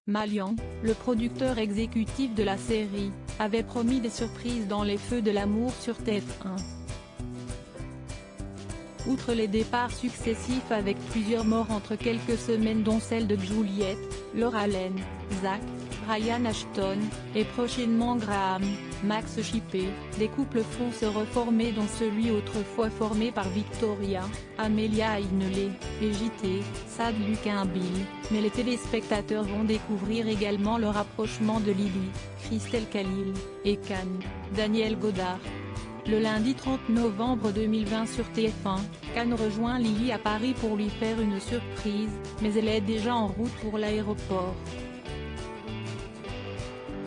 Malian, le producteur exécutif de la série, avait promis des surprises dans Les Feux de l'amour sur TF1. Outre les départs successifs avec plusieurs morts entre quelques semaines dont celle de Juliette, Laura Allen, Zach, Brian Ashton, et prochainement Graham, Max Chippé, des couples vont se reformer dont celui autrefois formé par Victoria, Amelia Ainley, et JT, Sad Luquin-Bill, mais les téléspectateurs vont découvrir également le rapprochement de Lily, Christelle Khalil, et Can, Daniel Godard. Le lundi 30 novembre 2020 sur TF1, Can rejoint Lily à Paris pour lui faire une surprise, mais elle est déjà en route pour l'aéroport.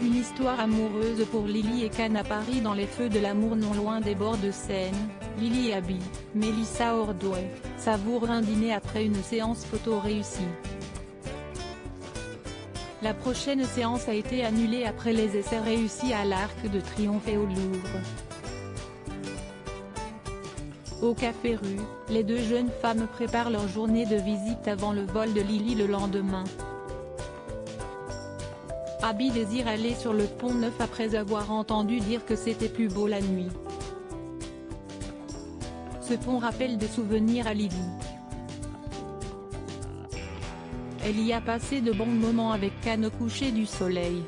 Une histoire amoureuse pour Lily et Can à Paris dans Les Feux de l'amour non loin des bords de Seine. Lily et Abby, Melissa Ordway, savourent un dîner après une séance photo réussie. La prochaine séance a été annulée après les essais réussis à l'Arc de Triomphe et au Louvre. Au Café Rue, les deux jeunes femmes préparent leur journée de visite avant le vol de Lily le lendemain. Abby désire aller sur le Pont Neuf après avoir entendu dire que c'était plus beau la nuit. Ce pont rappelle des souvenirs à Lily. Elle y a passé de bons moments avec Can au coucher du soleil.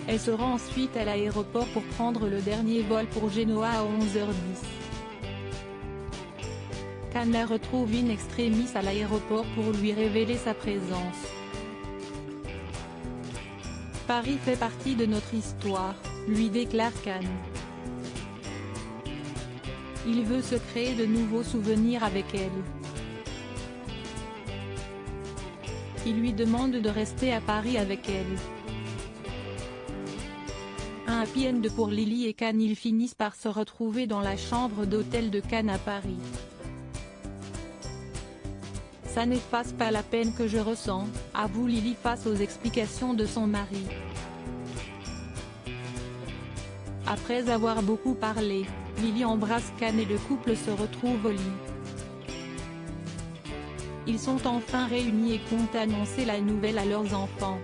Elle se rend ensuite à l'aéroport pour prendre le dernier vol pour Genoa à 11h10. Can la retrouve in extremis à l'aéroport pour lui révéler sa présence. Paris fait partie de notre histoire, lui déclare Can. Il veut se créer de nouveaux souvenirs avec elle. Il lui demande de rester à Paris avec elle. Un happy end pour Lily et Can. Ils finissent par se retrouver dans la chambre d'hôtel de Can à Paris. Ça n'efface pas la peine que je ressens, avoue Lily face aux explications de son mari. Après avoir beaucoup parlé, Lily embrasse Can et le couple se retrouve au lit. Ils sont enfin réunis et comptent annoncer la nouvelle à leurs enfants.